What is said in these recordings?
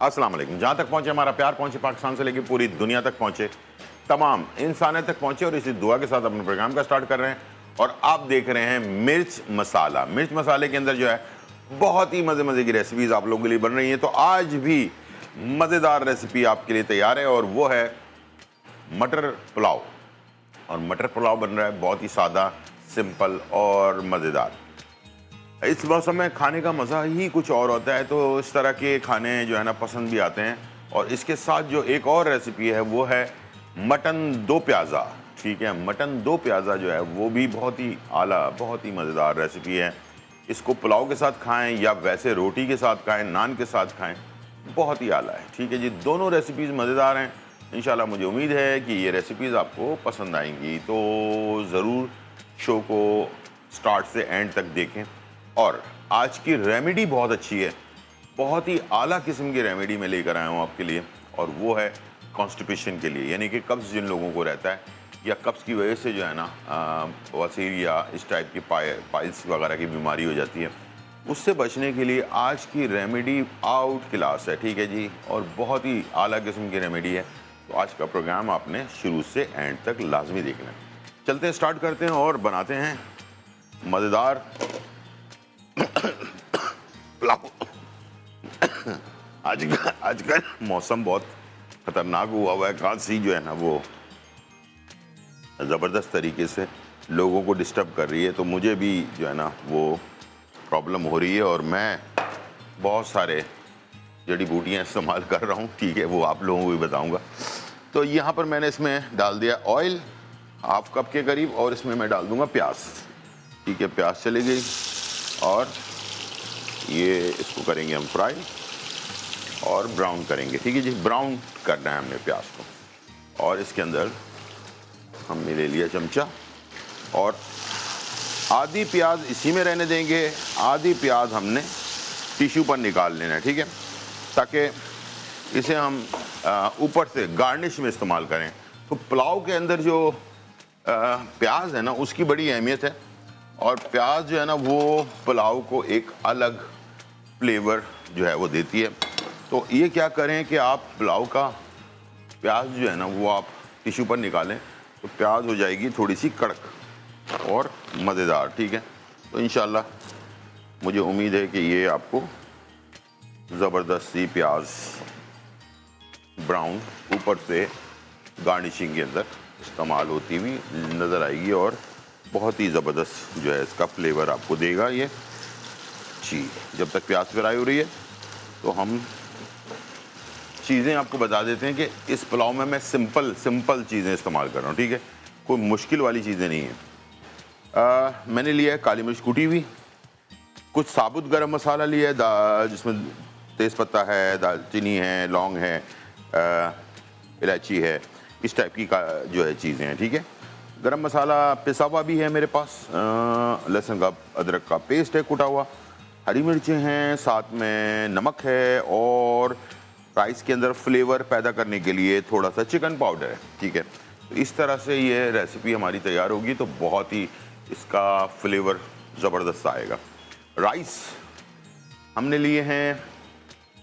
अस्सलाम वालेकुम। जहाँ तक पहुँचे हमारा प्यार, पहुँचे पाकिस्तान से लेकर पूरी दुनिया तक पहुँचे, तमाम इंसानियत तक पहुँचे, और इसी दुआ के साथ अपने प्रोग्राम का स्टार्ट कर रहे हैं। और आप देख रहे हैं मिर्च मसाला। मिर्च मसाले के अंदर जो है बहुत ही मज़े की रेसिपीज़ आप लोगों के लिए बन रही हैं। तो आज भी मज़ेदार रेसिपी आपके लिए तैयार है, और वो है मटर पुलाव। और मटर पुलाव बन रहा है बहुत ही सादा, सिंपल और मज़ेदार। इस मौसम में खाने का मज़ा ही कुछ और होता है, तो इस तरह के खाने जो है ना पसंद भी आते हैं। और इसके साथ जो एक और रेसिपी है वो है मटन दो प्याज़ा। ठीक है, मटन दो प्याज़ा जो है वो भी बहुत ही आला, बहुत ही मज़ेदार रेसिपी है। इसको पुलाव के साथ खाएं या वैसे रोटी के साथ खाएं, नान के साथ खाएं, बहुत ही आला है। ठीक है जी, दोनों रेसिपीज़ मज़ेदार हैं। इंशाल्लाह मुझे उम्मीद है कि ये रेसिपीज़ आपको पसंद आएंगी, तो ज़रूर शो को स्टार्ट से एंड तक देखें। और आज की रेमेडी बहुत अच्छी है, बहुत ही आला किस्म की रेमेडी मैं लेकर आया हूँ आपके लिए, और वो है कॉन्स्टिपेशन के लिए, यानी कि कब्ज़ जिन लोगों को रहता है या कब्ज़ की वजह से जो है ना वसीर या इस टाइप की पाइल्स वगैरह की बीमारी हो जाती है, उससे बचने के लिए आज की रेमेडी आउट क्लास है। ठीक है जी, और बहुत ही आला किस्म की रेमेडी है। तो आज का प्रोग्राम आपने शुरू से एंड तक लाजमी देखना है। चलते हैं, स्टार्ट करते हैं और बनाते हैं मज़ेदार पुलाव। आजकल मौसम बहुत ख़तरनाक हुआ है, खांसी जो है ना वो ज़बरदस्त तरीके से लोगों को डिस्टर्ब कर रही है, तो मुझे भी जो है ना वो प्रॉब्लम हो रही है, और मैं बहुत सारे जड़ी बूटियाँ इस्तेमाल कर रहा हूँ। ठीक है, वो आप लोगों को भी बताऊँगा। तो यहाँ पर मैंने इसमें डाल दिया ऑयल हाफ कप के करीब, और इसमें मैं डाल दूँगा प्याज। ठीक है, प्याज चली गई, और ये इसको करेंगे हम फ्राई और ब्राउन करेंगे। ठीक है जी, ब्राउन करना है हमने प्याज को। और इसके अंदर हमने ले लिया चमचा, और आधी प्याज इसी में रहने देंगे, आधी प्याज हमने टिश्यू पर निकाल लेना है। ठीक है, ताकि इसे हम ऊपर से गार्निश में इस्तेमाल करें। तो पुलाव के अंदर जो प्याज है ना उसकी बड़ी अहमियत है, और प्याज जो है ना वो पुलाव को एक अलग फ्लेवर जो है वो देती है। तो ये क्या करें कि आप पुलाव का प्याज जो है ना वो आप टिश्यू पर निकालें, तो प्याज हो जाएगी थोड़ी सी कड़क और मज़ेदार। ठीक है, तो इंशाल्लाह मुझे उम्मीद है कि ये आपको ज़बरदस्त सी प्याज ब्राउन ऊपर से गार्निशिंग के अंदर इस्तेमाल होती हुई नज़र आएगी, और बहुत ही ज़बरदस्त जो है इसका फ्लेवर आपको देगा ये जी। जब तक प्याज फ्राई हो रही है तो हम चीज़ें आपको बता देते हैं कि इस पुलाव में मैं सिंपल चीज़ें इस्तेमाल कर रहा हूँ। ठीक है, कोई मुश्किल वाली चीज़ें नहीं है। मैंने लिया है काली मिर्च कुटी हुई, कुछ साबुत गरम मसाला लिया है जिसमें तेज़पत्ता है, दालचीनी है, लौंग है, इलायची है, इस टाइप की जो है चीज़ें हैं। ठीक है, गरम मसाला पिसा हुआ भी है मेरे पास, लहसुन का अदरक का पेस्ट है कुटा हुआ, हरी मिर्चें हैं, साथ में नमक है, और राइस के अंदर फ्लेवर पैदा करने के लिए थोड़ा सा चिकन पाउडर है। ठीक है, तो इस तरह से ये रेसिपी हमारी तैयार होगी, तो बहुत ही इसका फ्लेवर ज़बरदस्त आएगा। राइस हमने लिए हैं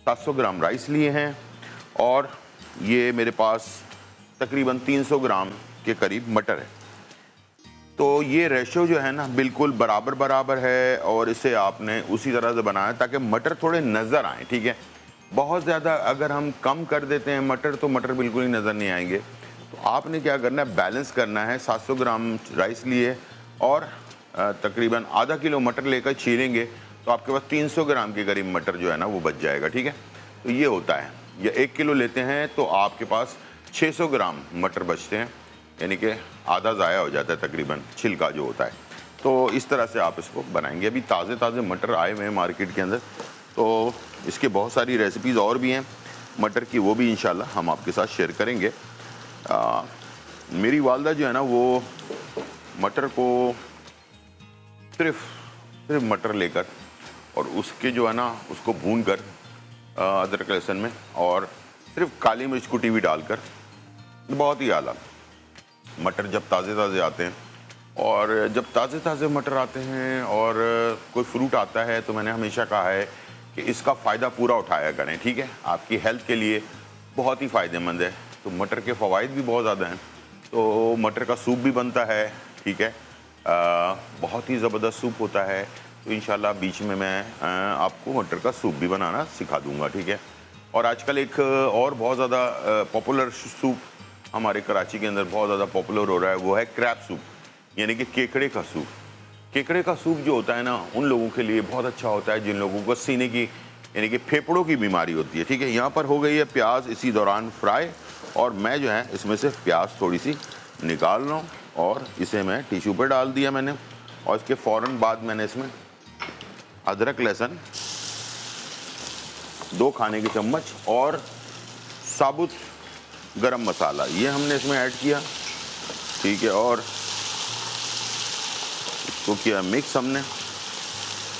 700 ग्राम राइस लिए हैं, और ये मेरे पास तकरीबन 300 ग्राम के करीब मटर है। तो ये रेशो जो है ना बिल्कुल बराबर है, और इसे आपने उसी तरह से बनाया ताकि मटर थोड़े नज़र आएँ। ठीक है, बहुत ज़्यादा अगर हम कम कर देते हैं मटर, तो मटर बिल्कुल ही नज़र नहीं आएंगे। तो आपने क्या करना है, बैलेंस करना है। 700 ग्राम राइस लिए और तकरीबन आधा किलो मटर लेकर छीलेंगे, तो आपके पास 300 ग्राम के करीब मटर जो है ना वो बच जाएगा। ठीक है, तो ये होता है, या 1 किलो लेते हैं तो आपके पास 600 ग्राम मटर बचते हैं, यानी कि आधा ज़ाया हो जाता है तकरीबन, छिलका जो होता है। तो इस तरह से आप इसको बनाएंगे। अभी ताज़े मटर आए हुए हैं मार्केट के अंदर, तो इसके बहुत सारी रेसिपीज़ और भी हैं मटर की, वो भी इंशाल्लाह हम आपके साथ शेयर करेंगे। मेरी वालदा जो है ना वो मटर को सिर्फ मटर लेकर, और उसके जो है ना उसको भून कर अदरक लहसुन में, और सिर्फ काली मिर्च कुटी हुई डालकर, बहुत ही आला मटर जब ताज़े आते हैं, और जब ताज़े मटर आते हैं और कोई फ्रूट आता है, तो मैंने हमेशा कहा है कि इसका फ़ायदा पूरा उठाया करें, ठीक है। आपकी हेल्थ के लिए बहुत ही फ़ायदेमंद है। तो मटर के फ़वाइद भी बहुत ज़्यादा हैं। तो मटर का सूप भी बनता है, ठीक है। बहुत ही ज़बरदस्त सूप होता है। तो इंशाल्लाह बीच में मैं आपको मटर का सूप भी बनाना सिखा दूंगा, ठीक है। और आजकल एक और बहुत ज़्यादा पॉपुलर सूप हमारे कराची के अंदर बहुत ज़्यादा पॉपुलर हो रहा है, वो है क्रैब सूप, यानी कि केकड़े का सूप। केकड़े का सूप जो होता है ना, उन लोगों के लिए बहुत अच्छा होता है जिन लोगों को सीने की यानी कि फेफड़ों की बीमारी होती है, ठीक है। यहाँ पर हो गई है प्याज इसी दौरान फ्राई, और मैं जो है इसमें से प्याज थोड़ी सी निकाल रहा हूँ और इसे मैं टिश्यू पर डाल दिया मैंने। और इसके फ़ौरन बाद मैंने इसमें अदरक लहसुन 2 खाने के चम्मच और साबुत गरम मसाला ये हमने इसमें ऐड किया, ठीक है। और इसको किया मिक्स हमने,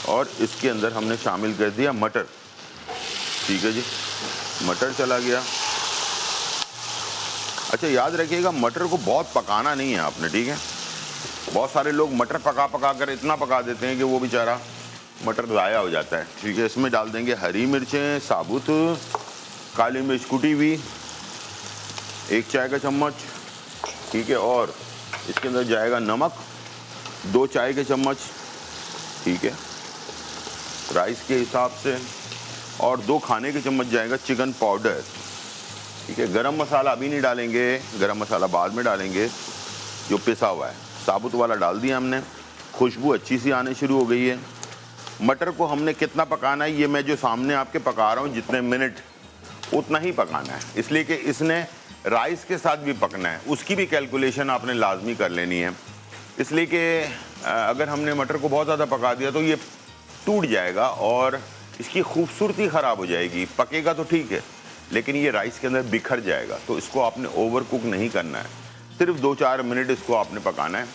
और इसके अंदर हमने शामिल कर दिया मटर, ठीक है जी। मटर चला गया। अच्छा याद रखिएगा मटर को बहुत पकाना नहीं है आपने, ठीक है। बहुत सारे लोग मटर पका पका कर इतना पका देते हैं कि वो बेचारा मटर ज़ाया हो जाता है, ठीक है। इसमें डाल देंगे हरी मिर्चें साबुत, काली मिर्च कुटी हुई 1 चाय का चम्मच, ठीक है। और इसके अंदर जाएगा नमक 2 चाय के चम्मच, ठीक है, राइस के हिसाब से। और 2 खाने के चम्मच जाएगा चिकन पाउडर, ठीक है। गरम मसाला अभी नहीं डालेंगे, गरम मसाला बाद में डालेंगे, जो पिसा हुआ है साबुत वाला डाल दिया हमने। खुशबू अच्छी सी आने शुरू हो गई है। मटर को हमने कितना पकाना है, ये मैं जो सामने आपके पका रहा हूँ जितने मिनट उतना ही पकाना है, इसलिए कि इसने राइस के साथ भी पकना है, उसकी भी कैलकुलेशन आपने लाजमी कर लेनी है। इसलिए कि अगर हमने मटर को बहुत ज़्यादा पका दिया तो ये टूट जाएगा और इसकी खूबसूरती ख़राब हो जाएगी। पकेगा तो ठीक है, लेकिन ये राइस के अंदर बिखर जाएगा। तो इसको आपने ओवर कुक नहीं करना है, सिर्फ 2-4 मिनट इसको आपने पकाना है।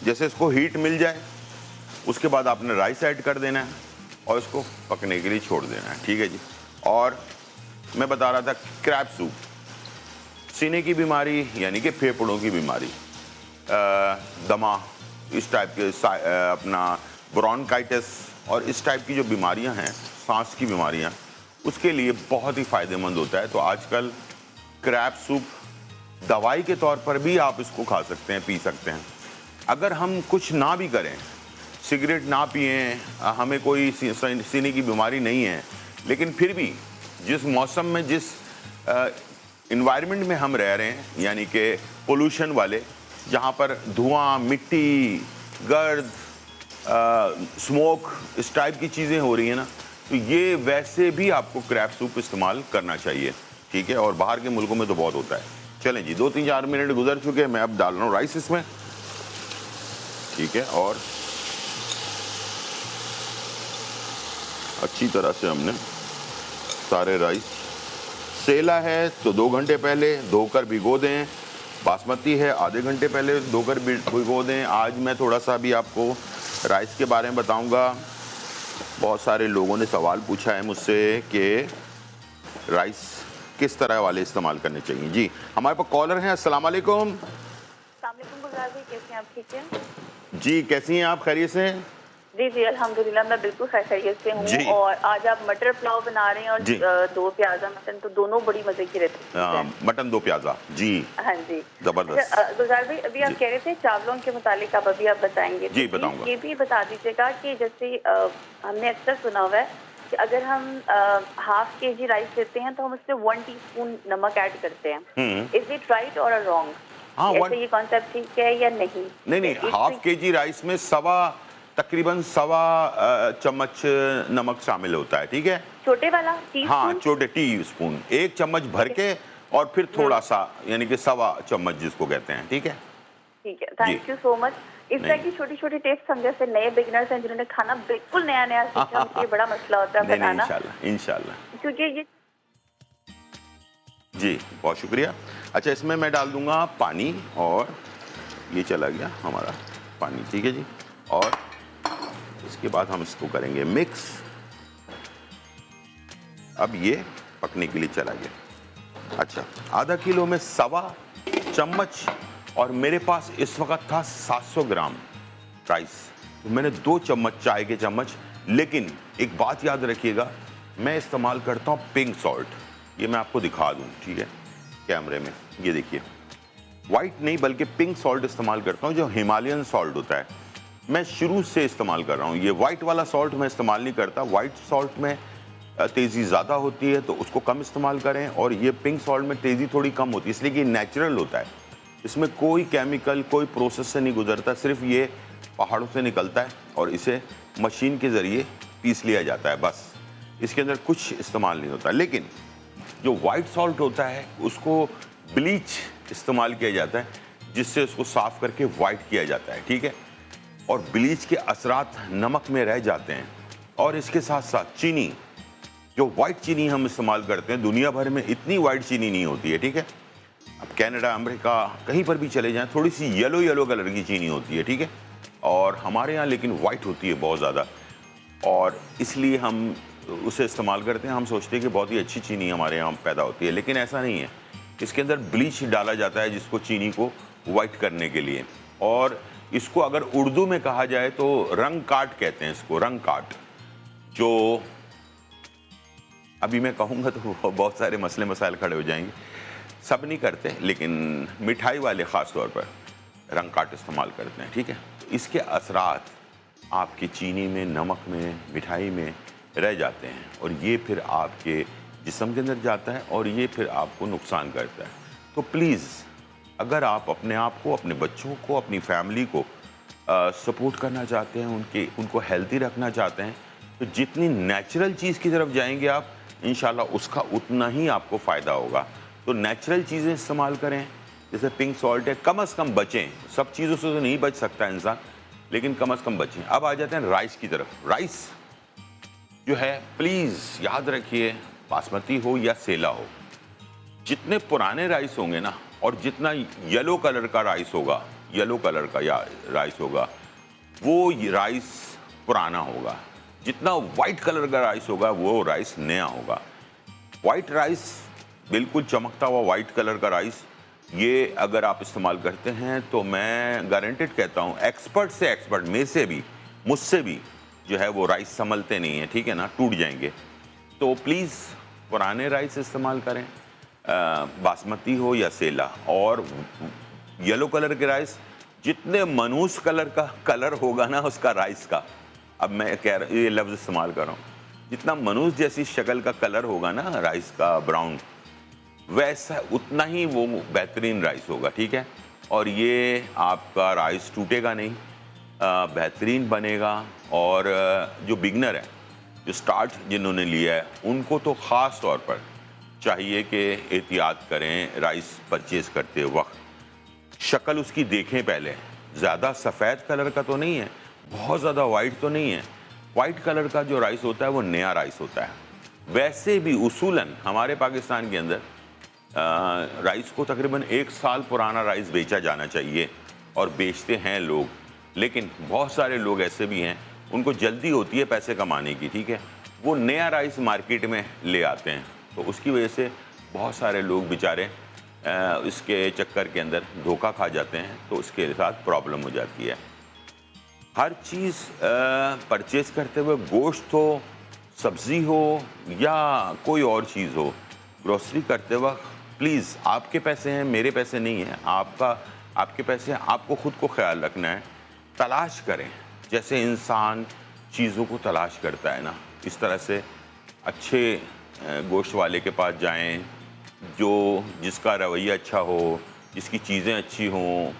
जैसे इसको हीट मिल जाए उसके बाद आपने राइस ऐड कर देना है और इसको पकने के लिए छोड़ देना है, ठीक है जी। और मैं बता रहा था क्रैब सूप, सीने की बीमारी यानी कि फेफड़ों की बीमारी, दमा, इस टाइप के अपना ब्रोंकाइटिस और इस टाइप की जो बीमारियां हैं, सांस की बीमारियां, उसके लिए बहुत ही फ़ायदेमंद होता है। तो आजकल क्रैब सूप दवाई के तौर पर भी आप इसको खा सकते हैं, पी सकते हैं। अगर हम कुछ ना भी करें, सिगरेट ना पिएं, हमें कोई सीने की बीमारी नहीं है, लेकिन फिर भी जिस मौसम में जिस इन्वायरमेंट में हम रह रहे हैं, यानी कि पोल्यूशन वाले, जहाँ पर धुआं, मिट्टी, गर्द, स्मोक, इस टाइप की चीज़ें हो रही हैं ना, तो ये वैसे भी आपको क्रैब सूप इस्तेमाल करना चाहिए, ठीक है। और बाहर के मुल्कों में तो बहुत होता है। चलें जी, 2-3-4 मिनट गुजर चुके हैं, मैं अब डाल रहा हूँ राइस इसमें, ठीक है। और अच्छी तरह से हमने सारे राइस, सेला है तो 2 घंटे पहले धोकर भिगो दें, बासमती है आधे घंटे पहले धोकर भिगो दें। आज मैं थोड़ा सा भी आपको राइस के बारे में बताऊंगा। बहुत सारे लोगों ने सवाल पूछा है मुझसे कि राइस किस तरह वाले इस्तेमाल करने चाहिए। जी, हमारे पास कॉलर हैं। अस्सलाम वालेकुम। अस्सलाम वालेकुम गुलजार भाई, कैसे हैं आप? ठीक हैं जी, कैसी हैं आप? खैरियत से हैं? जी जी अल्हम्दुलिल्लाह, मैं बिल्कुल खैरियत से हूँ। और आज आप मटर पुलाव बना रहे हैं और 2 प्याजा मटन, तो दोनों बड़ी मजे की रहती है। मटन 2 प्याजा, जी हाँ जी, जबरदस्त। गुलजार भाई, अभी आप कह रहे थे चावलों के मुतालिक, आप अभी आप बताएंगे? जी बताऊंगा। ये भी बता दीजिएगा कि जैसे हमने अक्सर सुना हुआ है कि अगर हम ½ kg राइस लेते हैं तो हम उसमें 1 टीस्पून नमक ऐड करते हैं। इज इट राइट और रॉन्ग? ऐसे ये कॉन्सेप्ट ठीक है या नहीं? नहीं, ½ kg राइस में तकरीबन सवा चम्मच नमक शामिल होता है, ठीक है। छोटे वाला टीस्पून? हाँ, छोटे टीस्पून, 1 चम्मच भर के और फिर थोड़ा सा, यानी कि सवा चम्मच जिसको कहते हैं, ठीक है। ठीक है, थैंक यू सो मच। इस तरह की छोटी छोटी टिप्स हम जैसे नए बिगिनर्स हैं जिन्होंने खाना बिल्कुल नया सीखा, उनके लिए बड़ा मसला होता है बनाना। इंशाल्लाह क्योंकि ये जी, बहुत शुक्रिया। अच्छा, इसमें मैं डाल दूंगा पानी, और ये चला गया हमारा पानी, ठीक है जी। और इसके बाद हम इसको करेंगे मिक्स। अब ये पकने के लिए चला गया। अच्छा, ½ किलो में सवा चम्मच, और मेरे पास इस वक्त था 700 ग्राम राइस, तो मैंने 2 चम्मच चाय के चम्मच। लेकिन एक बात याद रखिएगा मैं इस्तेमाल करता हूँ पिंक सॉल्ट। ये मैं आपको दिखा दूँ, ठीक है, कैमरे में। ये देखिए, वाइट नहीं बल्कि पिंक सॉल्ट इस्तेमाल करता हूँ, जो हिमालयन सॉल्ट होता है। मैं शुरू से इस्तेमाल कर रहा हूँ। ये वाइट वाला सॉल्ट मैं इस्तेमाल नहीं करता। वाइट सॉल्ट में तेज़ी ज़्यादा होती है तो उसको कम इस्तेमाल करें, और ये पिंक सॉल्ट में तेज़ी थोड़ी कम होती है, इसलिए कि नेचुरल होता है। इसमें कोई केमिकल, कोई प्रोसेस से नहीं गुजरता, सिर्फ ये पहाड़ों से निकलता है और इसे मशीन के ज़रिए पीस लिया जाता है, बस। इसके अंदर कुछ इस्तेमाल नहीं होता। लेकिन जो वाइट सॉल्ट होता है उसको ब्लीच इस्तेमाल किया जाता है, जिससे उसको साफ़ करके वाइट किया जाता है, ठीक है। और ब्लीच के असरात नमक में रह जाते हैं। और इसके साथ साथ चीनी, जो वाइट चीनी हम इस्तेमाल करते हैं, दुनिया भर में इतनी वाइट चीनी नहीं होती है, ठीक है। अब कनाडा, अमेरिका, कहीं पर भी चले जाएं, थोड़ी सी येलो येलो कलर की चीनी होती है, ठीक है। और हमारे यहाँ लेकिन वाइट होती है बहुत ज़्यादा, और इसलिए हम उसे इस्तेमाल करते हैं। हम सोचते हैं कि बहुत ही अच्छी चीनी हमारे यहाँ पैदा होती है, लेकिन ऐसा नहीं है। इसके अंदर ब्लीच डाला जाता है, जिसको चीनी को वाइट करने के लिए। और इसको अगर उर्दू में कहा जाए तो रंग काट कहते हैं इसको, रंग काट। जो अभी मैं कहूँगा तो बहुत सारे मसले मसाइल खड़े हो जाएंगे, सब नहीं करते, लेकिन मिठाई वाले ख़ास तौर पर रंग काट इस्तेमाल करते हैं, ठीक है। तो इसके असरात आपकी चीनी में, नमक में, मिठाई में रह जाते हैं, और ये फिर आपके जिस्म के अंदर जाता है और ये फिर आपको नुकसान करता है। तो प्लीज़, अगर आप अपने आप को, अपने बच्चों को, अपनी फैमिली को सपोर्ट करना चाहते हैं, उनको हेल्दी रखना चाहते हैं, तो जितनी नेचुरल चीज़ की तरफ जाएंगे आप, इंशाल्लाह उसका उतना ही आपको फ़ायदा होगा। तो नेचुरल चीज़ें इस्तेमाल करें, जैसे पिंक सॉल्ट है, कम से कम बचें। सब चीज़ों से तो नहीं बच सकता इंसान, लेकिन कम से कम बचें। अब आ जाते हैं राइस की तरफ। राइस जो है, प्लीज़ याद रखिए, बासमती हो या सेला हो, जितने पुराने राइस होंगे ना, और जितना येलो कलर का राइस होगा, येलो कलर का या राइस होगा, वो राइस पुराना होगा। जितना वाइट कलर का राइस होगा, वो राइस नया होगा। वाइट राइस, बिल्कुल चमकता हुआ वाइट कलर का राइस, ये अगर आप इस्तेमाल करते हैं तो मैं गारंटेड कहता हूँ, एक्सपर्ट से एक्सपर्ट, में से भी, मुझसे भी जो है वो राइस संभलते नहीं हैं, ठीक है ना, टूट जाएंगे। तो प्लीज़ पुराने राइस इस्तेमाल करें, बासमती हो या सेला। और येलो कलर के राइस, जितने मनूस कलर का कलर होगा ना उसका राइस का, अब मैं ये लफ्ज़ इस्तेमाल कर रहा हूँ, जितना मनूस जैसी शक्ल का कलर होगा ना राइस का, ब्राउन, वैसा उतना ही वो बेहतरीन राइस होगा, ठीक है। और ये आपका राइस टूटेगा नहीं, बेहतरीन बनेगा। और जो बिगनर है, जो स्टार्ट जिन्होंने लिया है, उनको तो ख़ास तौर पर चाहिए कि एहतियात करें राइस परचेज़ करते वक्त। शक्ल उसकी देखें पहले, ज़्यादा सफ़ेद कलर का तो नहीं है, बहुत ज़्यादा वाइट तो नहीं है। वाइट कलर का जो राइस होता है वो नया राइस होता है। वैसे भी उसूलन हमारे पाकिस्तान के अंदर राइस को तकरीबन 1 साल पुराना राइस बेचा जाना चाहिए, और बेचते हैं लोग। लेकिन बहुत सारे लोग ऐसे भी हैं, उनको जल्दी होती है पैसे कमाने की, ठीक है, वो नया राइस मार्केट में ले आते हैं। तो उसकी वजह से बहुत सारे लोग बेचारे इसके चक्कर के अंदर धोखा खा जाते हैं, तो उसके साथ प्रॉब्लम हो जाती है। हर चीज़ परचेज़ करते हुए, गोश्त हो, सब्ज़ी हो या कोई और चीज़ हो, ग्रोसरी करते वक्त प्लीज़, आपके पैसे हैं, मेरे पैसे नहीं हैं, आपके पैसे हैं, आपको ख़ुद को ख्याल रखना है। तलाश करें, जैसे इंसान चीज़ों को तलाश करता है ना, इस तरह से अच्छे गोश्त वाले के पास जाएं, जिसका रवैया अच्छा हो, जिसकी चीज़ें अच्छी हों,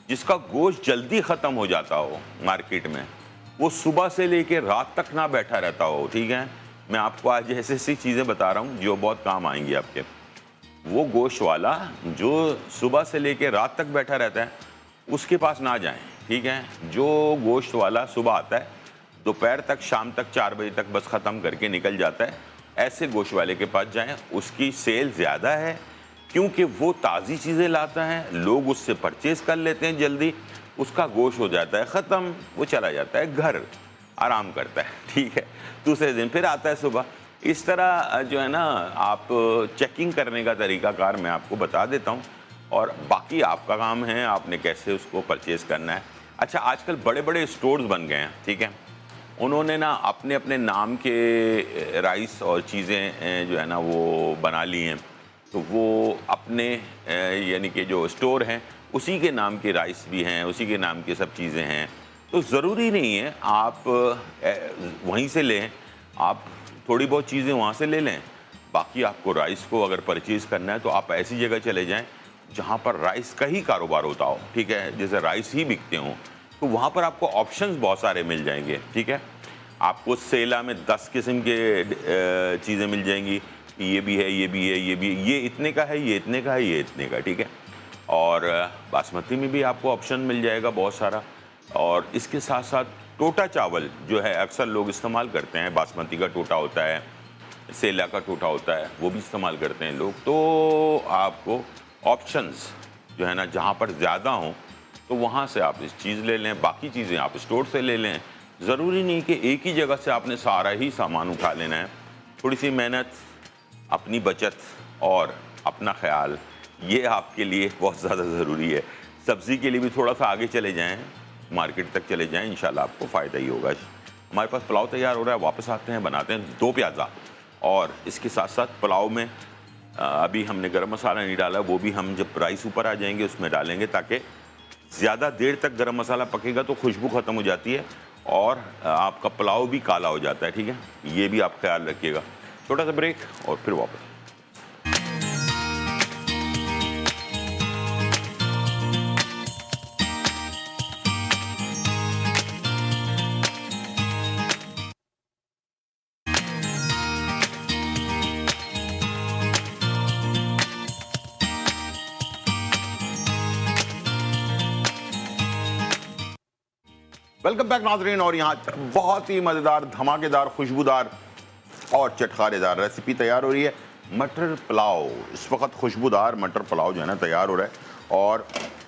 जिसका गोश्त जल्दी ख़त्म हो जाता हो मार्केट में, वो सुबह से लेके रात तक ना बैठा रहता हो, ठीक है। मैं आपको आज ऐसी चीज़ें बता रहा हूँ जो बहुत काम आएंगी आपके। वो गोश्त वाला जो सुबह से लेके रात तक बैठा रहता है, उसके पास ना जाएं, ठीक है। जो गोश्त वाला सुबह आता है, दोपहर तक, शाम तक, 4 बजे तक बस ख़त्म करके निकल जाता है, ऐसे गोश्त वाले के पास जाएं। उसकी सेल ज़्यादा है क्योंकि वो ताज़ी चीज़ें लाता है, लोग उससे परचेज़ कर लेते हैं जल्दी, उसका गोश्त हो जाता है ख़त्म, वो चला जाता है घर, आराम करता है, ठीक है। दूसरे दिन फिर आता है सुबह। इस तरह जो है ना, आप चेकिंग करने का तरीक़ाकार मैं आपको बता देता हूँ, और बाकी आपका काम है आपने कैसे उसको परचेज़ करना है। अच्छा, आजकल बड़े बड़े स्टोर्स बन गए हैं, ठीक है, उन्होंने ना अपने अपने नाम के राइस और चीज़ें जो है ना वो बना ली हैं। तो वो अपने यानी कि जो स्टोर हैं उसी के नाम के राइस भी हैं, उसी के नाम की सब चीज़ें हैं। तो ज़रूरी नहीं है आप वहीं से लें, आप थोड़ी बहुत चीज़ें वहाँ से ले लें। बाकी आपको राइस को अगर परचेज़ करना है तो आप ऐसी जगह चले जाएं जहाँ पर राइस का ही कारोबार होता हो, ठीक है, जैसे राइस ही बिकते हों। तो वहाँ पर आपको ऑप्शंस बहुत सारे मिल जाएंगे, ठीक है। आपको सेला में 10 किस्म के चीज़ें मिल जाएंगी, ये भी है, ये भी है, ये भी, ये इतने का है, ये इतने का है, ये इतने का, ठीक है। और बासमती में भी आपको ऑप्शन मिल जाएगा बहुत सारा। और इसके साथ साथ टोटा चावल जो है अक्सर लोग इस्तेमाल करते हैं, बासमती का टोटा होता है, सेला का टोटा होता है, वो भी इस्तेमाल करते हैं लोग। तो आपको ऑप्शंस जो है ना जहाँ पर ज़्यादा हों तो वहाँ से आप इस चीज़ ले लें, बाकी चीज़ें आप स्टोर से ले लें। ज़रूरी नहीं कि एक ही जगह से आपने सारा ही सामान उठा लेना है। थोड़ी सी मेहनत, अपनी बचत और अपना ख्याल, ये आपके लिए बहुत ज़्यादा ज़रूरी है। सब्ज़ी के लिए भी थोड़ा सा आगे चले जाएं, मार्केट तक चले जाएं, इंशाल्लाह आपको फ़ायदा ही होगा। हमारे पास पुलाव तैयार हो रहा है, वापस आते हैं, बनाते हैं 2 प्याज़ा। और इसके साथ साथ पुलाव में अभी हमने गरम मसाला नहीं डाला, वो भी हम जब राइस ऊपर आ जाएंगे उसमें डालेंगे, ताकि ज़्यादा देर तक गरम मसाला पकेगा तो खुशबू ख़त्म हो जाती है और आपका पुलाव भी काला हो जाता है, ठीक है। ये भी आप ख्याल रखिएगा। छोटा सा ब्रेक और फिर वापस। वेलकम बैक नाज़रीन। और यहाँ बहुत ही मज़ेदार, धमाकेदार, खुशबूदार और चटखारेदार रेसिपी तैयार हो रही है, मटर पुलाव। इस वक्त खुशबूदार मटर पुलाव जो है ना तैयार हो रहा है और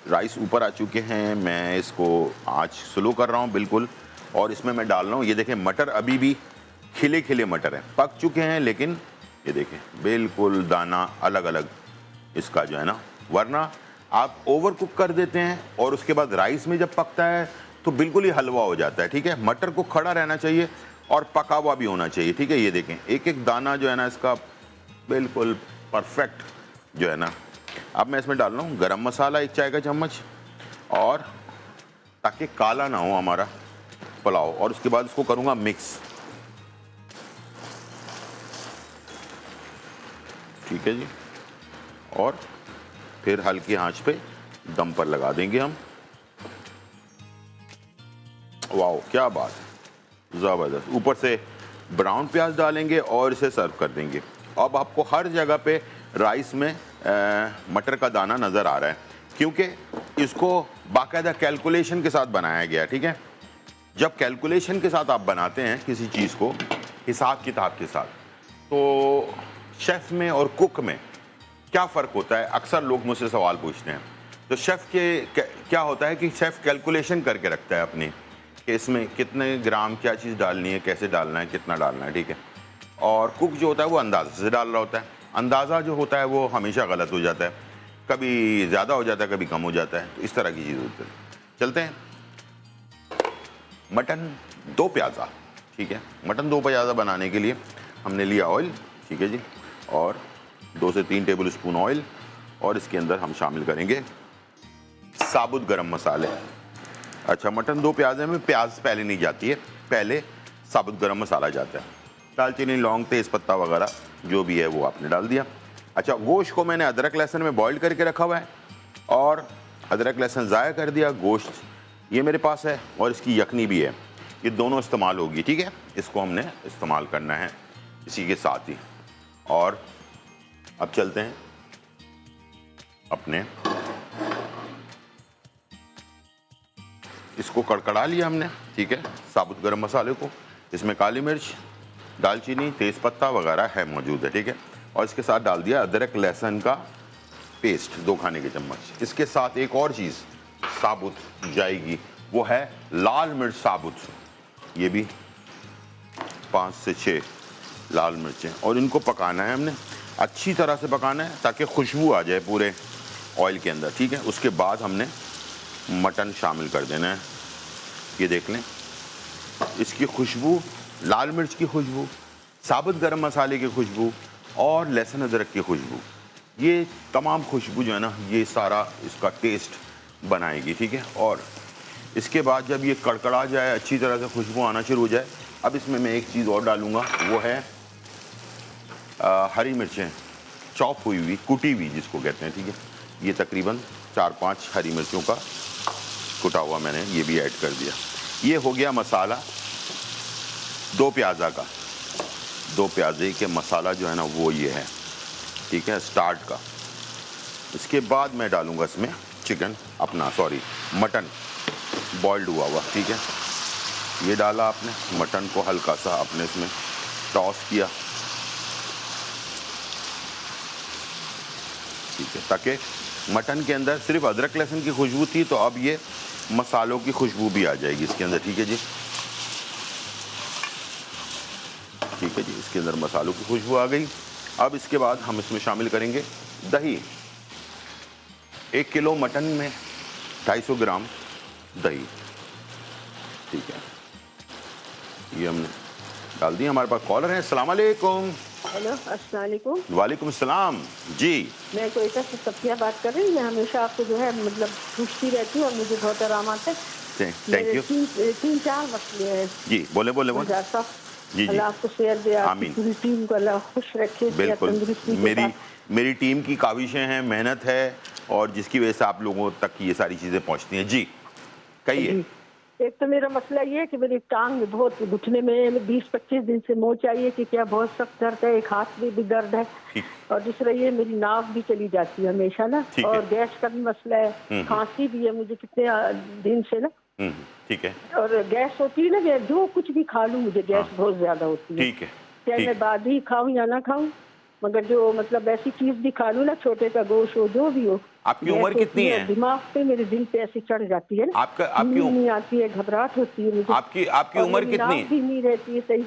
राइस ऊपर आ चुके हैं। मैं इसको आँच स्लो कर रहा हूँ बिल्कुल, और इसमें मैं डाल रहा हूँ, ये देखें मटर अभी भी खिले खिले मटर हैं, पक चुके हैं, लेकिन ये देखें बिल्कुल दाना अलग अलग इसका जो है ना। वरना आप ओवर कुक कर देते हैं और उसके बाद राइस में जब पकता है तो बिल्कुल ही हलवा हो जाता है, ठीक है। मटर को खड़ा रहना चाहिए और पका हुआ भी होना चाहिए, ठीक है। ये देखें एक एक दाना जो है ना इसका बिल्कुल परफेक्ट जो है ना। अब मैं इसमें डाल रहा हूँ गरम मसाला 1 चाय का चम्मच, और ताकि काला ना हो हमारा पुलाव, और उसके बाद इसको करूँगा मिक्स, ठीक है जी। और फिर हल्की आंच पे दम पर लगा देंगे हम। वाह क्या बात, ज़बरदस्त। ऊपर से ब्राउन प्याज डालेंगे और इसे सर्व कर देंगे। अब आपको हर जगह पे राइस में मटर का दाना नज़र आ रहा है, क्योंकि इसको बाकायदा कैलकुलेशन के साथ बनाया गया है, ठीक है। जब कैलकुलेशन के साथ आप बनाते हैं किसी चीज़ को, हिसाब किताब के साथ, तो शेफ़ में और कुक में क्या फ़र्क होता है, अक्सर लोग मुझसे सवाल पूछते हैं। तो शेफ़ के क्या होता है कि शेफ़ कैलकुलेशन करके रखता है अपनी, कि इसमें कितने ग्राम क्या चीज़ डालनी है, कैसे डालना है, कितना डालना है, ठीक है। और कुक जो होता है वो अंदाज़े से डाल रहा होता है। अंदाज़ा जो होता है वो हमेशा गलत हो जाता है, कभी ज़्यादा हो जाता है, कभी कम हो जाता है। तो इस तरह की चीज़ होती है। चलते हैं, मटन 2 प्याज़ा, ठीक है। मटन 2 प्याज़ा बनाने के लिए हमने लिया ऑयल, ठीक है जी, और 2 से 3 टेबल स्पून ऑयल, और इसके अंदर हम शामिल करेंगे साबुत गरम मसाले। अच्छा, मटन 2 प्याज़े में प्याज पहले नहीं जाती है, पहले साबुत गरम मसाला जाता है। दालचीनी, लौंग, तेज़पत्ता वगैरह जो भी है वो आपने डाल दिया। अच्छा, गोश्त को मैंने अदरक लहसुन में बॉईल करके रखा हुआ है, और अदरक लहसुन ज़ाया कर दिया। गोश्त ये मेरे पास है और इसकी यखनी भी है, ये दोनों इस्तेमाल होगी, ठीक है। इसको हमने इस्तेमाल करना है इसी के साथ ही। और अब चलते हैं अपने, इसको कड़कड़ा लिया हमने, ठीक है, साबुत गरम मसाले को। इसमें काली मिर्च, दालचीनी, तेज़पत्ता वगैरह है मौजूद है, ठीक है। और इसके साथ डाल दिया अदरक लहसुन का पेस्ट 2 खाने के चम्मच। इसके साथ एक और चीज़ साबुत जाएगी, वो है लाल मिर्च साबुत। ये भी 5 से 6 लाल मिर्चें, और इनको पकाना है हमने, अच्छी तरह से पकाना है ताकि खुशबू आ जाए पूरे ऑयल के अंदर, ठीक है। उसके बाद हमने मटन शामिल कर देना है। ये देख लें, इसकी खुशबू, लाल मिर्च की खुशबू, साबुत गरम मसाले की खुशबू और लहसुन अदरक की खुशबू, ये तमाम खुशबू जो है ना, ये सारा इसका टेस्ट बनाएगी, ठीक है। और इसके बाद जब ये कड़कड़ा जाए, अच्छी तरह से खुशबू आना शुरू हो जाए, अब इसमें मैं एक चीज़ और डालूँगा, वो है हरी मिर्चें चॉप हुई हुई, कुटी हुई जिसको कहते हैं, ठीक है। ये तकरीबन 4-5 हरी मिर्चों का कुटा हुआ मैंने ये भी ऐड कर दिया। ये हो गया मसाला 2 प्याज़ा का, 2 प्याज़े के मसाला जो है ना वो ये है, ठीक है, स्टार्ट का। इसके बाद मैं डालूँगा इसमें चिकन अपना, सॉरी मटन बॉइल्ड हुआ हुआ, ठीक है। ये डाला आपने, मटन को हल्का सा आपने इसमें टॉस किया, ठीक है, ताकि मटन के अंदर सिर्फ अदरक लहसुन की खुशबू थी, तो अब ये मसालों की खुशबू भी आ जाएगी इसके अंदर, ठीक है जी, ठीक है जी। इसके अंदर मसालों की खुशबू आ गई। अब इसके बाद हम इसमें शामिल करेंगे दही। 1 किलो मटन में 250 ग्राम दही, ठीक है, ये हमने डाल दिया। हमारे पास कॉलर है, अस्सलाम वालेकुम। हेलो, अस्सलाम वालेकुम। वालेकुम सलाम जी। मैं कोयटा से सफिया बात कर रही हूँ। मैं हमेशा आपको जो है मतलब पूछती रहती हूँ और मुझे बहुत आराम आता है। Thank you. 3-4 मसले हैं जी बोले बोले बोले। जी जी, अल्लाह आपको सेहत दे, आपकी पूरी टीम को अल्लाह खुश रखे, बिल्कुल। तंदुरुस्ती के साथ। मेरी टीम की काविशें हैं, मेहनत है, और जिसकी वजह से आप लोगों तक ये सारी चीज़ें पहुंचती हैं। जी कहिए। जी। एक तो मेरा मसला ये है कि मेरी टांग में बहुत, घुटने में 20-25 दिन से मोच आई है कि क्या बहुत सख्त दर्द है, एक हाथ में भी दर्द है, और दूसरा ये मेरी नाक भी चली जाती है हमेशा ना, और गैस का भी मसला है, खांसी भी है मुझे कितने दिन से ना, ठीक है, और गैस होती है ना, मैं जो कुछ भी खा लूँ मुझे गैस बहुत ज्यादा होती है, ठीक है, चाहे मैं बादी खाऊं या ना खाऊं, मगर जो मतलब ऐसी चीज भी खा लूँ ना, छोटे का गोश्त हो, जो भी हो। आपकी उम्र कितनी है? दिमाग पे मेरे दिल पे ऐसी चढ़ जाती है ना, आपकी नहीं आती है, घबराहट होती है मुझे। आपकी उम्र कितनी है? भी नहीं रहती है सही।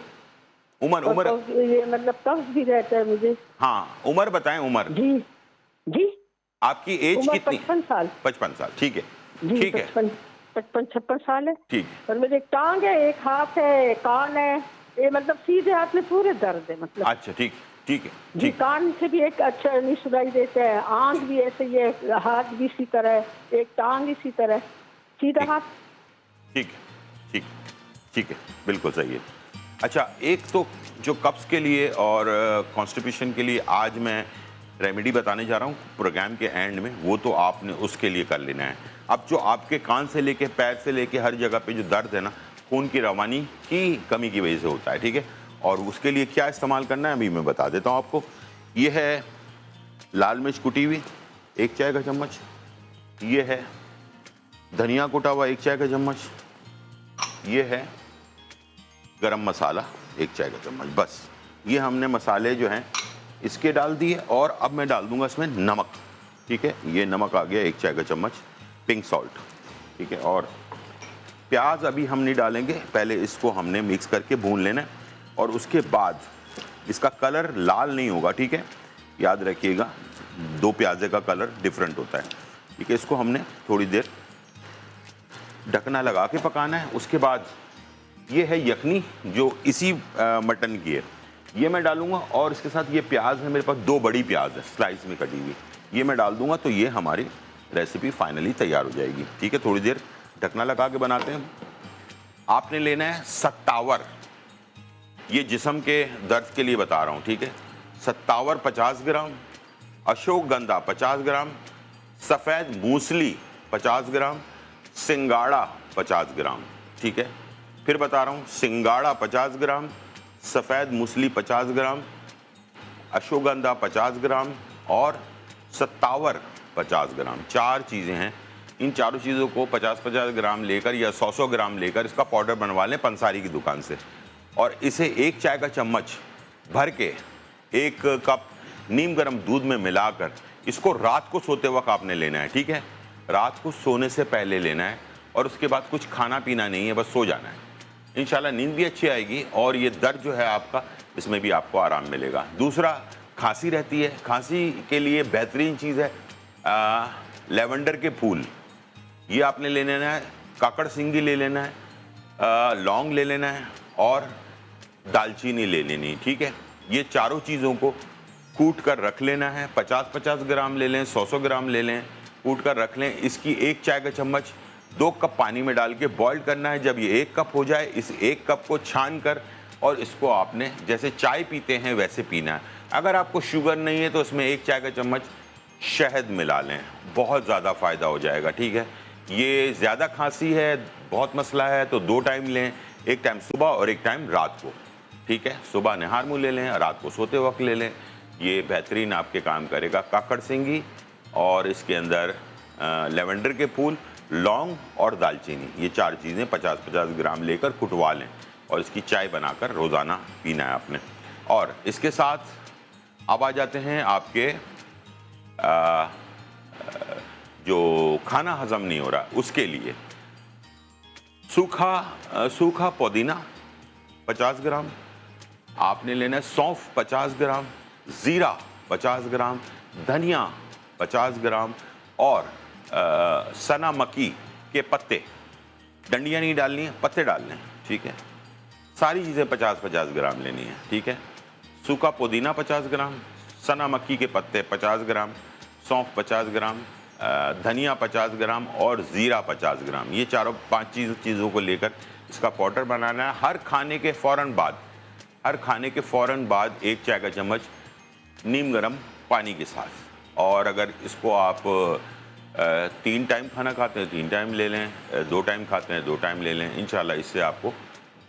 उम्र ये मतलब कब्ज भी रहता है मुझे। हाँ, उम्र बताएं, उम्र। जी जी, आपकी एज कितनी? 55 साल। 55 साल, ठीक है, जी, ठीक है, 55-56 साल है, ठीक। और मेरे एक टांग है, एक हाथ है, एक कान है, ये मतलब सीधे हाथ में पूरे दर्द है मतलब। अच्छा, ठीक ठीक है, जी, ठीक। कान से भी एक अच्छा नहीं सुनाई देता है, आंख भी ऐसे ही है, हाथ भी इसी तरह, एक टांग इसी तरह, सीधा हाथ। ठीक है, ठीक, ठीक है, बिल्कुल सही है। अच्छा, एक तो जो कब्ज़ के लिए और कॉन्स्टिपेशन के लिए आज मैं रेमेडी बताने जा रहा हूँ प्रोग्राम के एंड में, वो तो आपने उसके लिए कर लेना है। अब जो आपके कान से लेके पैर से लेके हर जगह पे जो दर्द है ना, खून की रवानी की कमी की वजह से होता है, ठीक है। और उसके लिए क्या इस्तेमाल करना है अभी मैं बता देता हूँ आपको। ये है लाल मिर्च कुटी हुई 1 चाय का चम्मच, ये है धनिया कुटा हुआ 1 चाय का चम्मच, ये है गरम मसाला 1 चाय का चम्मच, बस ये हमने मसाले जो हैं इसके डाल दिए। और अब मैं डाल दूंगा इसमें नमक, ठीक है, ये नमक आ गया 1 चाय का चम्मच, पिंक सॉल्ट, ठीक है। और प्याज अभी हम नहीं डालेंगे, पहले इसको हमने मिक्स करके भून लेना है, और उसके बाद इसका कलर लाल नहीं होगा, ठीक है, याद रखिएगा, 2 प्याजे का कलर डिफरेंट होता है, ठीक है। इसको हमने थोड़ी देर ढकना लगा के पकाना है। उसके बाद ये है यखनी जो इसी मटन की है, ये मैं डालूंगा, और इसके साथ ये प्याज है मेरे पास, 2 बड़ी प्याज है स्लाइस में कटी हुई, ये मैं डाल दूंगा, तो ये हमारी रेसिपी फाइनली तैयार हो जाएगी, ठीक है। थोड़ी देर ढकना लगा के बनाते हैं। आपने लेना है सत्तावर, ये जिस्म के दर्द के लिए बता रहा हूँ, ठीक है। सत्तावर 50 ग्राम, अशोकगंधा 50 ग्राम, सफ़ेद मूसली 50 ग्राम, सिंगाड़ा 50 ग्राम, ठीक है। फिर बता रहा हूँ, सिंगाड़ा 50 ग्राम, सफ़ेद मूसली 50 ग्राम, अशोकगंधा 50 ग्राम और सत्तावर 50 ग्राम, 4 चीज़ें हैं। इन चारों चीज़ों को 50-50 ग्राम लेकर या 100-100 ग्राम लेकर इसका पाउडर बनवा लें पंसारी की दुकान से, और इसे 1 चाय का चम्मच भर के 1 कप नीम गर्म दूध में मिलाकर इसको रात को सोते वक्त आपने लेना है, ठीक है। रात को सोने से पहले लेना है, और उसके बाद कुछ खाना पीना नहीं है, बस सो जाना है। इंशाल्लाह नींद भी अच्छी आएगी, और ये दर्द जो है आपका, इसमें भी आपको आराम मिलेगा। दूसरा, खांसी रहती है, खांसी के लिए बेहतरीन चीज़ है लेवेंडर के फूल, ये आपने ले लेना है, काकड़ सिंगी ले लेना है, लौंग ले लेना है और दालचीनी ले लेनी, ठीक है। ये चारों चीज़ों को कूट कर रख लेना है। 50-50 ग्राम ले लें, 100-100 ग्राम ले लें, कूट कर रख लें। इसकी 1 चाय का चम्मच 2 कप पानी में डाल के बॉईल करना है। जब ये 1 कप हो जाए, इस 1 कप को छान कर और इसको आपने जैसे चाय पीते हैं वैसे पीना है। अगर आपको शुगर नहीं है तो इसमें 1 चाय का चम्मच शहद मिला लें, बहुत ज़्यादा फ़ायदा हो जाएगा, ठीक है। ये ज़्यादा खांसी है, बहुत मसला है तो 2 टाइम लें, 1 टाइम सुबह और 1 टाइम रात को, ठीक है। सुबह निहार मुँह ले लें, रात को सोते वक्त ले लें। ये बेहतरीन आपके काम करेगा। काकड़ सिंगी और इसके अंदर लेवेंडर के फूल, लौंग और दालचीनी, ये 4 चीज़ें 50-50 ग्राम लेकर कुटवा लें और इसकी चाय बनाकर रोज़ाना पीना है आपने। और इसके साथ अब आ जाते हैं आपके जो खाना हजम नहीं हो रहा उसके लिए सूखा पुदीना 50 ग्राम आपने लेना है, सौंफ 50 ग्राम, ज़ीरा 50 ग्राम, धनिया 50 ग्राम और सना मक्की के पत्ते, डंडियाँ नहीं डालनी है, पत्ते डालने हैं, ठीक है। सारी चीज़ें 50-50 ग्राम लेनी है, ठीक है। सूखा पुदीना 50 ग्राम, सना मक्की के पत्ते 50 ग्राम, सौंफ 50 ग्राम, धनिया 50 ग्राम और ज़ीरा 50 ग्राम। ये चारों 5 चीज़ों को लेकर इसका पाउडर बनाना है। हर खाने के फ़ौरन बाद 1 चाय का चम्मच नीम गर्म पानी के साथ। और अगर इसको आप 3 टाइम खाना खाते हैं 3 टाइम ले लें, 2 टाइम खाते हैं 2 टाइम ले लें। इंशाल्लाह इससे आपको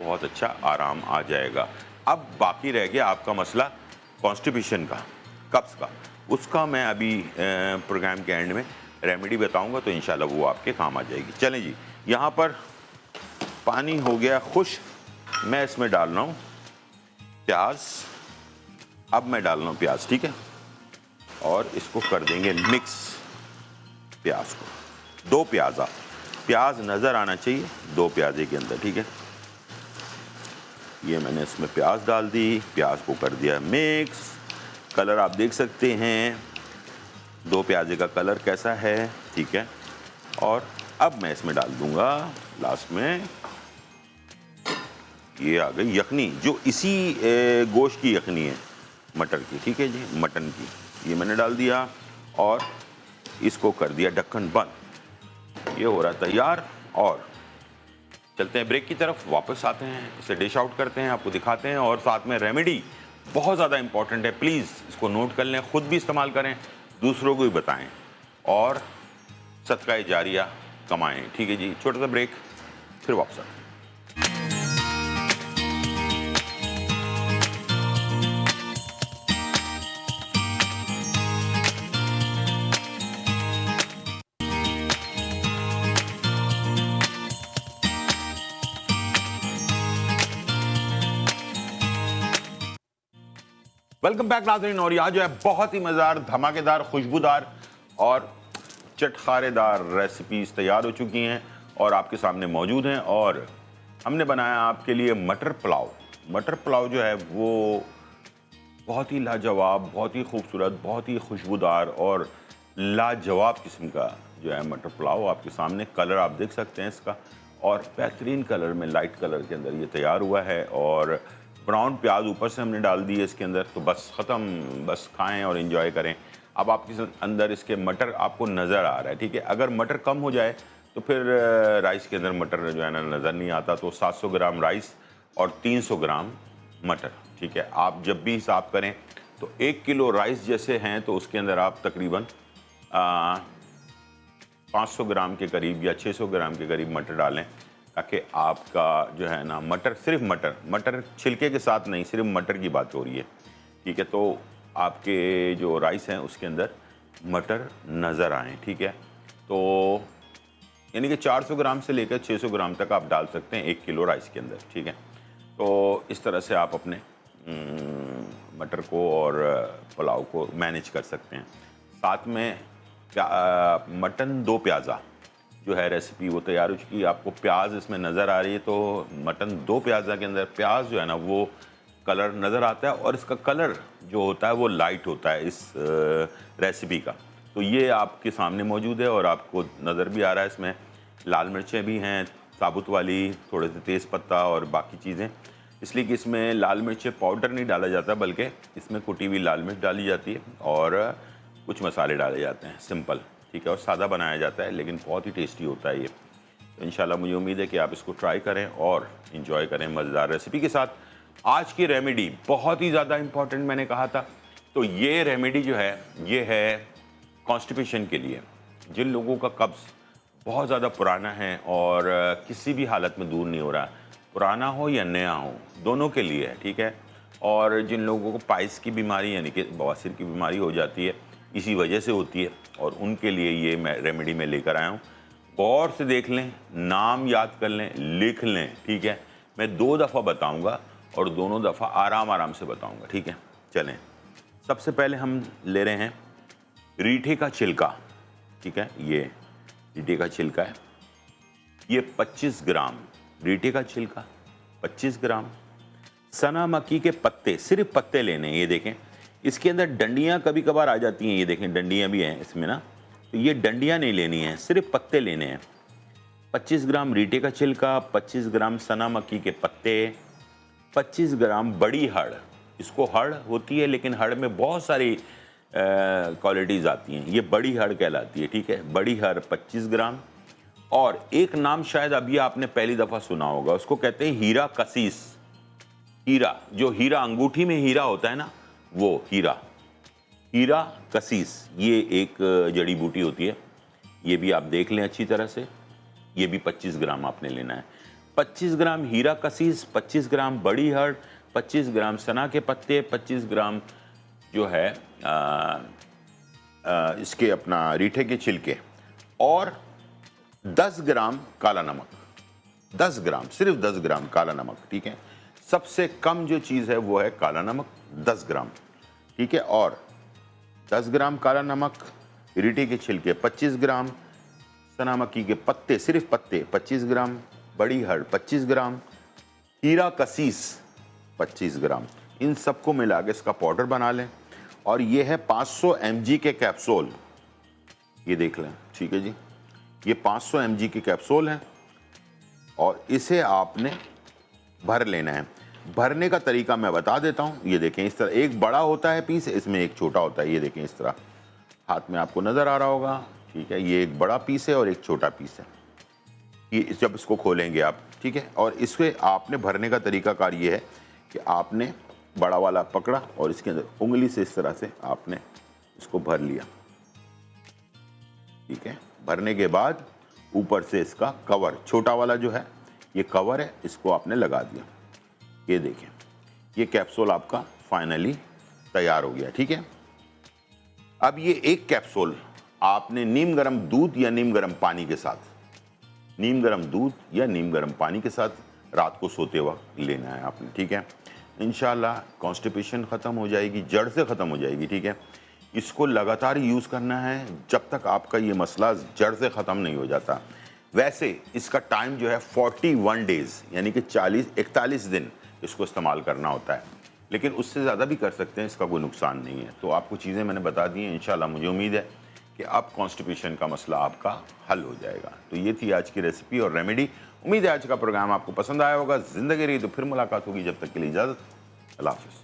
बहुत अच्छा आराम आ जाएगा। अब बाकी रह गया आपका मसला कॉन्स्टिपेशन का, कब्ज़ का। उसका मैं अभी प्रोग्राम के एंड में रेमेडी बताऊंगा तो इंशाल्लाह वो आपके काम आ जाएगी। चलें जी, यहाँ पर पानी हो गया खुश। मैं इसमें डाल रहा हूँ प्याज। अब मैं डाल रहा हूँ प्याज, ठीक है। और इसको कर देंगे मिक्स प्याज को। 2 प्याज नज़र आना चाहिए 2 प्याजे के अंदर, ठीक है। ये मैंने इसमें प्याज डाल दी, प्याज को कर दिया मिक्स। कलर आप देख सकते हैं 2 प्याजे का कलर कैसा है, ठीक है। और अब मैं इसमें डाल दूंगा लास्ट में, ये आ गई यखनी, जो इसी गोश्त की यखनी है, मटर की, ठीक है जी, मटन की। ये मैंने डाल दिया और इसको कर दिया ढक्कन बंद। ये हो रहा तैयार और चलते हैं ब्रेक की तरफ। वापस आते हैं, इसे डिश आउट करते हैं, आपको दिखाते हैं। और साथ में रेमेडी बहुत ज़्यादा इंपॉर्टेंट है, प्लीज़ इसको नोट कर लें, ख़ुद भी इस्तेमाल करें, दूसरों को भी बताएं और सदका जारिया कमाएं, ठीक है जी। छोटा सा ब्रेक, फिर वापस आते हैं। वेलकम बैक नाज़रीन। और यहाँ जो है बहुत ही मज़ेदार, धमाकेदार, खुशबूदार और चटखारेदार रेसिपीज़ तैयार हो चुकी हैं और आपके सामने मौजूद हैं। और हमने बनाया आपके लिए मटर पुलाव। मटर पुलाव जो है वो बहुत ही लाजवाब, बहुत ही खूबसूरत, बहुत ही खुशबूदार और लाजवाब किस्म का जो है मटर पुलाव आपके सामने। कलर आप देख सकते हैं इसका, और बेहतरीन कलर में, लाइट कलर के अंदर ये तैयार हुआ है। और ब्राउन प्याज ऊपर से हमने डाल दी है इसके अंदर, तो बस ख़त्म, बस खाएं और एंजॉय करें। अब आपके अंदर इसके मटर आपको नज़र आ रहा है, ठीक है। अगर मटर कम हो जाए तो फिर राइस के अंदर मटर जो है ना नज़र नहीं आता। तो 700 ग्राम राइस और 300 ग्राम मटर, ठीक है। आप जब भी हिसाब करें तो 1 किलो राइस जैसे हैं तो उसके अंदर आप तकरीबन 500 ग्राम के करीब या 600 ग्राम के करीब मटर डालें, ताकि आपका जो है ना मटर, सिर्फ मटर छिलके के साथ नहीं, सिर्फ मटर की बात हो रही है, ठीक है। तो आपके जो राइस हैं उसके अंदर मटर नज़र आएँ, ठीक है। तो यानी कि 400 ग्राम से लेकर 600 ग्राम तक आप डाल सकते हैं 1 किलो राइस के अंदर, ठीक है। तो इस तरह से आप अपने मटर को और पुलाव को मैनेज कर सकते हैं। साथ में मटन 2 प्याज़ा जो है रेसिपी वो तैयार हो चुकी है। आपको प्याज इसमें नज़र आ रही है, तो मटन 2 प्याज़ा के अंदर प्याज जो है ना वो कलर नज़र आता है और इसका कलर जो होता है वो लाइट होता है इस रेसिपी का। तो ये आपके सामने मौजूद है और आपको नज़र भी आ रहा है, इसमें लाल मिर्चें भी हैं, साबुत वाली, थोड़े से तेज़ पत्ता और बाकी चीज़ें, इसलिए कि इसमें लाल मिर्च पाउडर नहीं डाला जाता, बल्कि इसमें कुटी हुई लाल मिर्च डाली जाती है और कुछ मसाले डाले जाते हैं, सिंपल, ठीक है, और सादा बनाया जाता है, लेकिन बहुत ही टेस्टी होता है ये। तो इंशाल्लाह मुझे उम्मीद है कि आप इसको ट्राई करें और इन्जॉय करें मज़ेदार रेसिपी के साथ। आज की रेमेडी बहुत ही ज़्यादा इम्पॉर्टेंट मैंने कहा था, तो ये रेमेडी जो है ये है कॉन्स्टिपेशन के लिए। जिन लोगों का कब्ज़ बहुत ज़्यादा पुराना है और किसी भी हालत में दूर नहीं हो रहा, पुराना हो या नया हो, दोनों के लिए है, ठीक है। और जिन लोगों को पाइल्स की बीमारी यानी कि बवासीर की बीमारी हो जाती है, इसी वजह से होती है, और उनके लिए ये मैं रेमेडी में लेकर आया हूँ। गौर से देख लें, नाम याद कर लें, लिख लें, ठीक है। मैं 2 दफ़ा बताऊँगा और दोनों दफ़ा आराम आराम से बताऊँगा, ठीक है। चलें, सबसे पहले हम ले रहे हैं रीठे का छिलका, ठीक है। ये रीठे का छिलका है, ये 25 ग्राम रीठे का छिलका, 25 ग्राम। सना मक्की के पत्ते, सिर्फ पत्ते लेने हैं, ये देखें। इसके अंदर डंडियाँ कभी कभार आ जाती हैं, ये देखें डंडियाँ भी हैं इसमें ना, तो ये डंडियाँ नहीं लेनी है, सिर्फ पत्ते लेने हैं। 25 ग्राम रीठे का छिलका, 25 ग्राम सना मक्की के पत्ते, 25 ग्राम बड़ी हड़। इसको हड़ होती है, लेकिन हड़ में बहुत सारी क्वालिटीज़ आती हैं, ये बड़ी हड़ कहलाती है, ठीक है। बड़ी हड़ 25 ग्राम। और एक नाम शायद अभी आपने पहली दफ़ा सुना होगा, उसको कहते हैं हीरा कसीस। हीरा, जो हीरा अंगूठी में हीरा होता है ना, वो हीरा, हीरा कसीस, ये एक जड़ी बूटी होती है। ये भी आप देख लें अच्छी तरह से, ये भी 25 ग्राम आपने लेना है। 25 ग्राम हीरा कसीस, 25 ग्राम बड़ी हड़, 25 ग्राम सना के पत्ते, 25 ग्राम जो है इसके अपना रीठे के छिलके, और 10 ग्राम काला नमक। 10 ग्राम, सिर्फ 10 ग्राम काला नमक, ठीक है। सबसे कम जो चीज़ है वो है काला नमक, 10 ग्राम, ठीक है। और 10 ग्राम काला नमक, रीठे के छिलके 25 ग्राम, सना मक्की के पत्ते, सिर्फ पत्ते 25 ग्राम, बड़ी हड़ 25 ग्राम, हीरा कसीस 25 ग्राम। इन सबको मिला के इसका पाउडर बना लें। और ये है 500 mg के कैप्सूल, ये देख लें, ठीक है जी। ये 500 mg के कैप्सूल हैं और इसे आपने भर लेना है। भरने का तरीका मैं बता देता हूँ, ये देखें, इस तरह एक बड़ा होता है पीस, इसमें एक छोटा होता है, ये देखें इस तरह हाथ में आपको नज़र आ रहा होगा, ठीक है। ये एक बड़ा पीस है और एक छोटा पीस है, ये जब इसको खोलेंगे आप, ठीक है। और इसके आपने भरने का तरीकाकार ये है कि आपने बड़ा वाला पकड़ा और इसके अंदर उंगली से इस तरह से आपने इसको भर लिया, ठीक है। भरने के बाद ऊपर से इसका कवर, छोटा वाला जो है ये कवर है, इसको आपने लगा दिया। ये देखें, ये कैप्सूल आपका फाइनली तैयार हो गया, ठीक है। अब ये एक कैप्सूल आपने नीम गर्म दूध या नीम गर्म पानी के साथ, नीम गर्म दूध या नीम गर्म पानी के साथ रात को सोते वक्त लेना है आपने, ठीक है। इंशाल्लाह कॉन्स्टिपेशन ख़त्म हो जाएगी, जड़ से ख़त्म हो जाएगी, ठीक है। इसको लगातार यूज़ करना है जब तक आपका ये मसला जड़ से ख़त्म नहीं हो जाता। वैसे इसका टाइम जो है 41 डेज़ यानी कि 41 दिन इसको इस्तेमाल करना होता है, लेकिन उससे ज़्यादा भी कर सकते हैं, इसका कोई नुकसान नहीं है। तो आपको चीज़ें मैंने बता दी हैं, इंशाल्लाह मुझे उम्मीद है कि अब कॉन्स्टिपेशन का मसला आपका हल हो जाएगा। तो ये थी आज की रेसिपी और रेमेडी। उम्मीद है आज का प्रोग्राम आपको पसंद आया होगा। ज़िंदगी रही तो फिर मुलाकात होगी, जब तक के लिए इजाज़त, अल्लाह हाफ़िज़।